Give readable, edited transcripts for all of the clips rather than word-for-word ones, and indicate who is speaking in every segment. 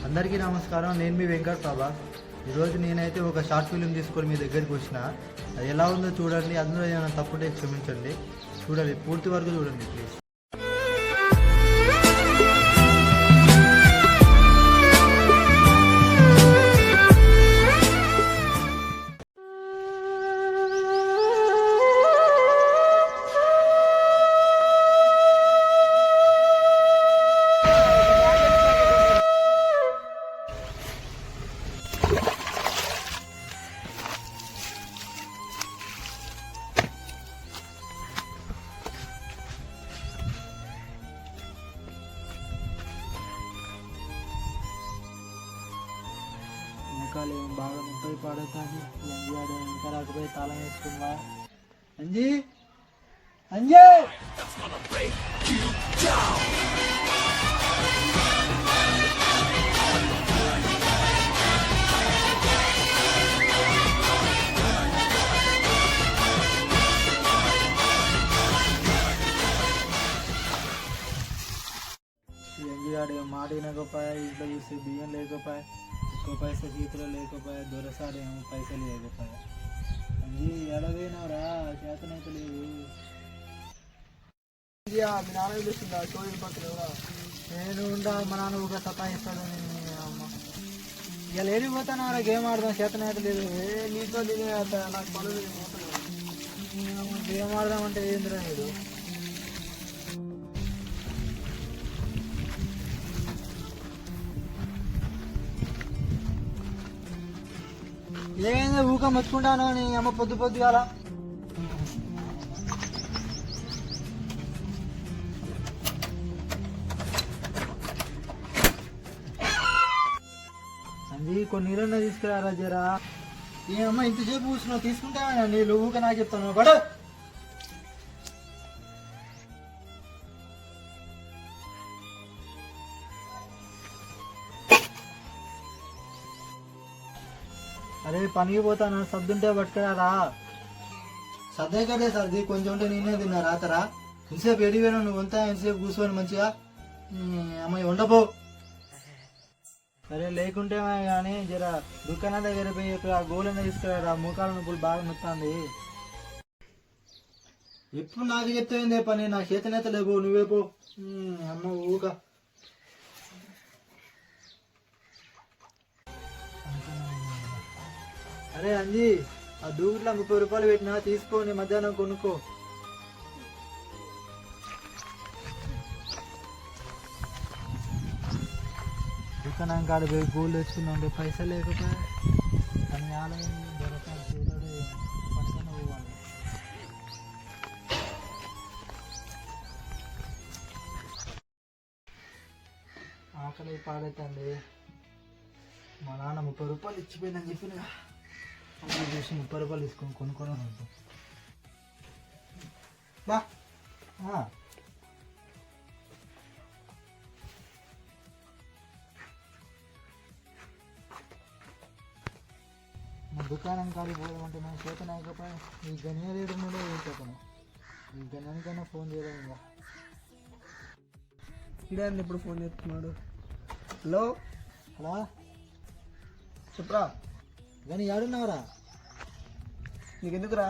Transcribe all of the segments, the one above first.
Speaker 1: అందరికీ నమస్కారం. నేను మీ వెంకట్ ప్రభాస్. ఈరోజు నేనైతే ఒక షార్ట్ ఫిల్మ్ తీసుకొని మీ దగ్గరికి వచ్చిన. అది ఎలా ఉందో చూడండి. అందులో ఏమైనా తప్పుంటే క్షమించండి. చూడండి, పూర్తి వరకు చూడండి ప్లీజ్. వెనకాల బాగా ముప్పై పాడుతాను. అంజీ ఇంకా రాకపోయి తాళం వేసుకున్నా. అంజీ అంజీ అంజీ మాట వినకపోయా, ఇంట్లో చూస్తే బియ్యం లేకపోయా, ఎక్కువ పైసలు చేతిలో లేకపోయా, దొరసాడేమో పైసలు లేకపోయా. అంజీ ఎడవేనారా, చేతనైతే లేదు. మీ నాన్న పిలుస్తుందా? చోరీ పక్కన నేను ఉండా, మా నాన్న ఒక సతాయిస్తాడు. అమ్మ ఇక లేడిపోతాను, గేమ్ ఆడదాం, చేతనైతే లేదు. నీతో నాకు పనులు గేమ్ ఆడదామంటే ఏందిరా లేదు. ఏమైంది ఊక మర్చుకుంటాను నీ అమ్మ పొద్దు పొద్దుగాల. అంజీ కొన్ని నీళ్ళన్నా తీసుకురారా జరా. ఈ అమ్మ ఇంతసేపు కూర్చున్నావు, తీసుకుంటావా నీళ్ళు? ఊక నాకు చెప్తాను బడ. అరే పనికి పోతాను, సర్దుంటే పట్టుకురారా. సర్దే కదే సర్ది, కొంచెం ఉంటే నేనే తిన్నా రాతరా. ఇంతసేపు ఎడిపోయినా నువ్వు అంతా ఇంతసేపు కూర్చొని మంచిగా అమ్మాయి ఉండపో. సరే లేకుంటే కానీ జర దుకాణం దగ్గర పోయి ఆ గోలన్నా తీసుకురారా. మోకాల నొప్పులు బాగా నొత్తాంది. ఎప్పుడు నాకు చెప్తాయిందే పని, నా చేతనేత లేవు. నువ్వే పో అమ్మ ఊక. అరే అంజీ, ఆ దూకుట్లో 30 రూపాయలు పెట్టినా తీసుకోని మధ్యాహ్నం కొనుక్కో. దుకాణం కాడ పోయి గోల్డ్ తెచ్చుకున్నా ఉంటే పైసలు లేకపోయా. కానీ ఆలయం దొరకాలి, చేతుడే పనికన్నా పోవాలి. ఆకలి పాడైతుంది. మా నాన్న 30 రూపాయలు ఇచ్చిపోయిందని చెప్పిన చూసి 30 రూపాయలు తీసుకొని కొనుక్కొని ఉంటాం. బా మా దుకాణం కాడికి పోదామంటే నా చేత నాకపోయా. ఈ గనియలేడు ముందే చెప్పను. ఈ గణానికైనా ఫోన్ చేయలేదు. ఇంకా ఇడాన్ని ఇప్పుడు ఫోన్ చేస్తున్నాడు. హలో హలో చెప్పురా. కానీ ఏడున్నావురా? నీకెందుకురా?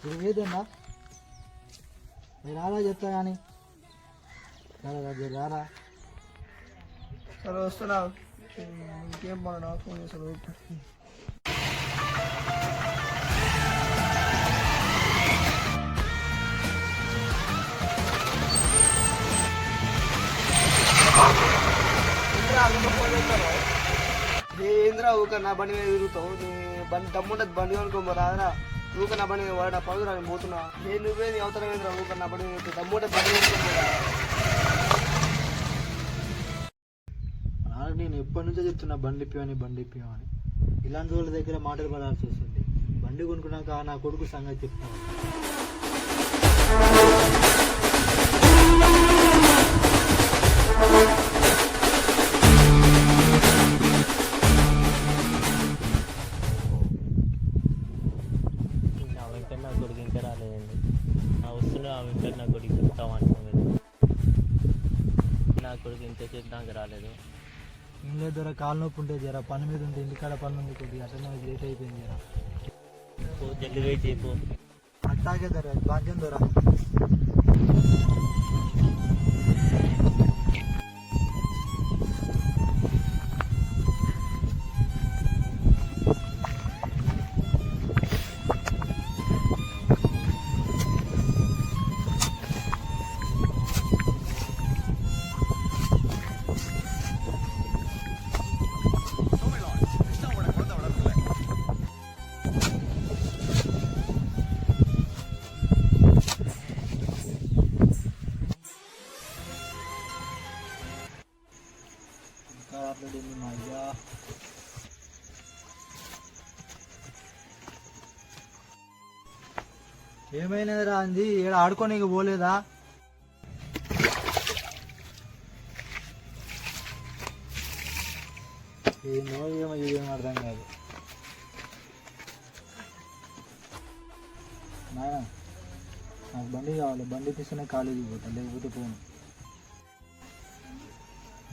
Speaker 1: ఇది ఏదన్నా మీరు రారా చెప్తా కానీ రారా. సరే వస్తున్నావు. ఇంకేం బాగున్నా ఫోన్ చేస్తాను. ఏంద్రా ఊక నా బండి మీద తిరుగుతావు? నీ బండి దమ్ముంటది, బండి కొనుక్కో రాదరా. ఊక నా బండి మీద వాడు నా పగురా, నేను పోతున్నా. నేను నువ్వే నీ అవతరం ఏంద్రా? ఊక నా బండి మీద దమ్ముంటది, బండి కొనుక్కోరా. నేను ఎప్పటి నుంచో చెప్తున్నా బండి ఇప్పివని. ఇలాంటి వాళ్ళ దగ్గర మాటలు పడాల్సి వస్తుంది. బండి కొనుక్కున్నాక నా కొడుకు సంగతి చెప్తాను.
Speaker 2: నా కొడుకు ఇంకా రాలేదండి. వస్తున్నా వెంకట నా కొడుకు చెప్తామంటున్నాను. నా కొడుకు ఇంతసేపు నాకు రాలేదు.
Speaker 1: ఏం లేదు దొర కాలు నొప్పి ఉంటే జర పని మీద ఉంటే ఇంటికాడ పని ఉంది కొద్దిగా అట్లనే లేట్ అయిపోయింది జర
Speaker 2: పో జల్దీ వెయిట్ చేయపో.
Speaker 1: అట్టాగే దొర భాగ్యం దొర మాట్లాడింది మా అయ్యా. ఏమైనదిరా అంది ఈడ ఆడుకోనీకి పోలేదా? ఏమో అర్థం కాదు నాయన. నాకు బండి కావాలి, బండి తీసుకునే కాలేజీకి పోతా, లేకపోతే పోను.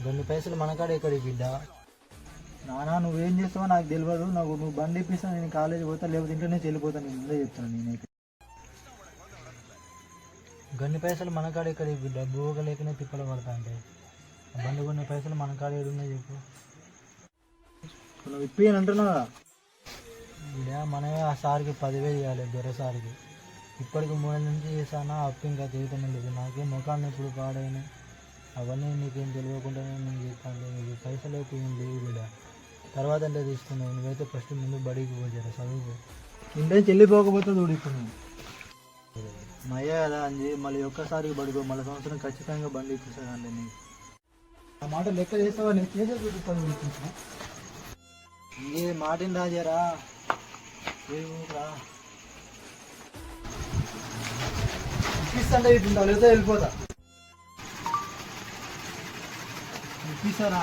Speaker 1: రెండు పైసలు మనకాడ ఎక్కడికి బిడ్డ? నానా నువ్వేం చేస్తావో నాకు తెలియదు. నువ్వు బండి ఇప్పిస్తా, నేను కాలేజీ పోతా, లేకపోతే ఇంట్లోనే వెళ్ళిపోతాను. నేను ముందే చెప్తాను. నేనైతే గన్ని పైసలు మనకాడ ఎక్కడికి బిడ్డ? బోగ లేకనే తిప్పలు పడతా అంటే బండి కొన్ని పైసలు మనకాడ ఏడున్నాయి చెప్పు. నువ్వు ఇప్పి అని అంటున్నావా? బిడ్డ మనమే ఆ సార్కి 10,000 ఇవ్వాలి, దొర సార్కి. ఇప్పటికి 3 నెలల నుంచి చేశానా, అప్పు ఇంకా తీయటం లేదు. నాకే ముఖాన్ని ఇప్పుడు పాడైన అవన్నీ నీకేం తెలియకుండానే నేను చెప్తాను. నీకు పైసలు అయితే ఏం లేవు బిడ్డ, తర్వాత అంటే తీసుకున్నావు. నువ్వైతే ఫస్ట్ ముందు బడికి పోయారు, చదువుకో. ఇంటే చెల్లిపోకపోతే చూడు. ఇప్పుడు నువ్వు మయ్య కదా అంది, మళ్ళీ ఒక్కసారికి పడుకో. మళ్ళీ సంవత్సరం ఖచ్చితంగా బండి ఇప్పిస్తానండి. నీకు ఆ మాట లెక్క చేస్తావా? నేను చేసే చూపిస్తాను. ఇంకే మాటిని రాజారా రా ఇప్పిస్తాంటే ఇట్లా లేదో వెళ్ళిపోతా. ఇప్పిస్తారా?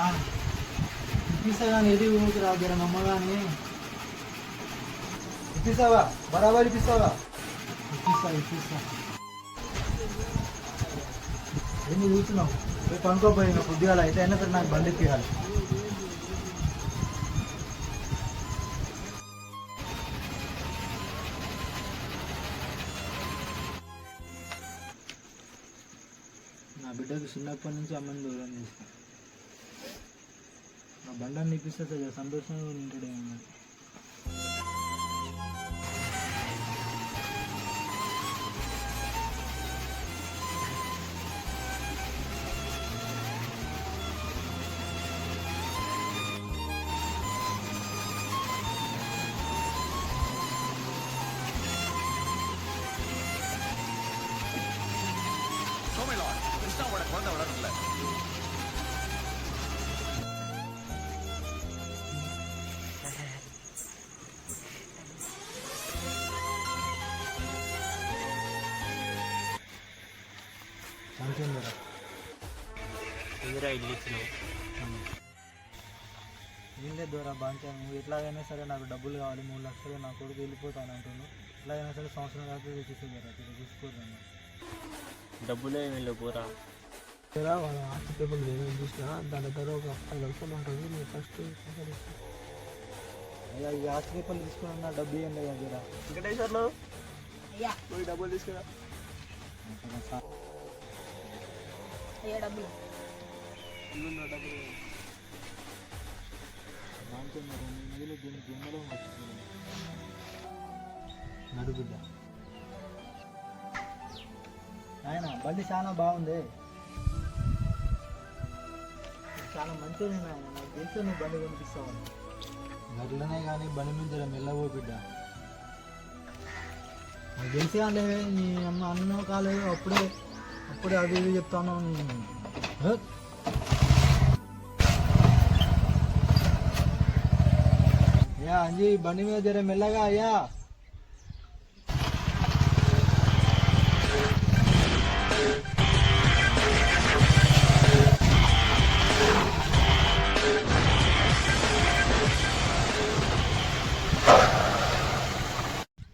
Speaker 1: ఇప్పిస్తా కానీ ఎది ఊరికి రాజారా నమ్మగాని. ఇప్పిస్తావా? బరాబర్ ఇప్పిస్తావా? ఇప్పిస్తా. ఎన్ని కూర్చున్నావు? రేపు అనుకోపోయిన పొద్దుగాల అయితే అయినా సరే నాకు బండి ఎక్కియాలి. నా బిడ్డకు చిన్నప్పటి నుంచి అమ్మని దూరం చేస్తాను. నా బండాన్ని ఇప్పిస్తే సంతోషంగా ఉంటాడేమో.
Speaker 2: ఎదురా ఇల్లు ఇచ్చినావు?
Speaker 1: ఏం లేదు దూరా బాగా. నువ్వు ఎట్లాగైనా సరే నాకు డబ్బులు కావాలి, 3 లక్షలు. నా కొడుకు వెళ్ళిపోతాను అంటున్నాను. ఎట్లాగైనా సరే సంవత్సరం కాక తీసుకోరు.
Speaker 2: డబ్బులే వీళ్ళు పోరా.
Speaker 1: వాళ్ళ ఆస్తి పేపర్లు ఏమేమి చూసినా దాని దగ్గర ఒక 10 లక్షలు ఉంటుంది. నేను ఫస్ట్ అయ్యా ఈ ఆస్తి పేపర్లు తీసుకున్నా డబ్బు ఇవ్వండి అయ్యా జరా.
Speaker 2: వెంకటేశ్వర్లు డబ్బులు తీసుకురా.
Speaker 1: నడుగుడ్డ ఆయన బండి చాలా బాగుంది, చాలా మంచిది. ఆయన నాకు తెలిసి నువ్వు బండి కనిపిస్తావు. గట్లనే కానీ బండి మీద మెల్లవో బిడ్డ. నాకు తెలిసి అంటే నీ అన్న కాలేదు. అప్పుడే అది ఇది చెప్తాను. అయ్యా అంజీ బండి మీద జర మెల్లగా అయ్యా.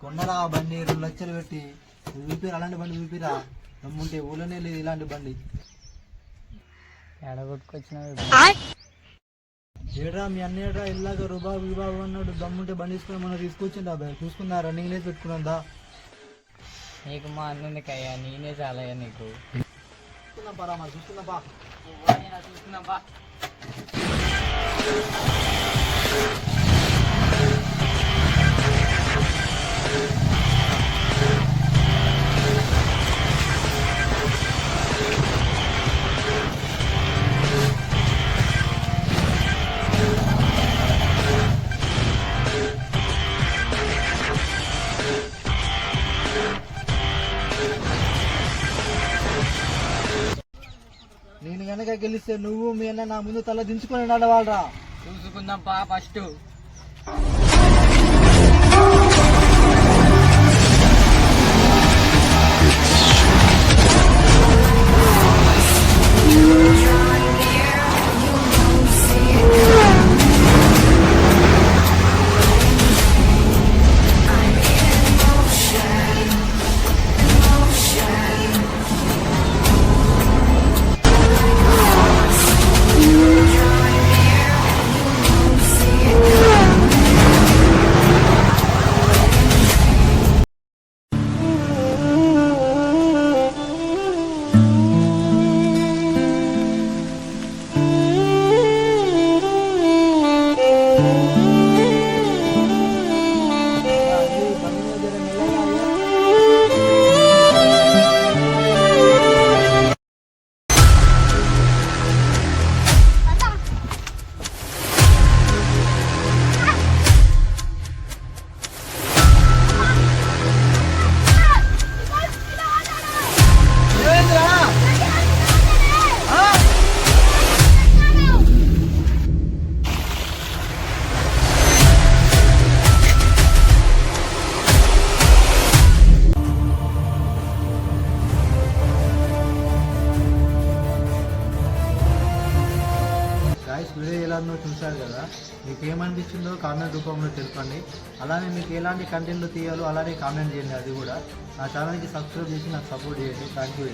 Speaker 1: కొన్నరా బండి 2 లక్షలు పెట్టి చూపిరా. అలాంటి బండి చూపిరా. దమ్ముంటే ఊళ్ళోనే లేదు ఇలాంటి బండి.
Speaker 2: ఎడగొట్టుకొచ్చినా
Speaker 1: ఏడ్రా మీ అన్నయ్యరా ఇల్లాగా రుబాబు గిబాబు అన్నాడు, దమ్ముంటే బండి తీసుకుని మనం తీసుకొచ్చిందా అబ్బాయి, చూసుకుందా రన్నింగ్ లేసి పెట్టుకున్నాందా.
Speaker 3: నీకు మా అన్నుందికయ్యా, నేనే చాలయ్యా నీకు.
Speaker 1: చూసుకుందాం పరా మరి, చూసుకుందాం పా.
Speaker 3: చూసుకుందాం బా.
Speaker 1: నేను కనుక గెలిస్తే నువ్వు మీ అన్న నా ముందు తల దించుకొని నడవాలరా.
Speaker 3: చూసుకుందాం పా ఫస్ట్.
Speaker 1: వీడియో ఎలా ఉందో చూశారు కదా, మీకు ఏమనిపించిందో కామెంట్ రూపంలో తెలుపండి. అలానే మీకు ఎలాంటి కంటెంట్లు తీయాలో అలానే కామెంట్ చేయండి. అది కూడా నా ఛానల్కి సబ్స్క్రైబ్ చేసి నాకు సపోర్ట్ చేయండి. Thank you.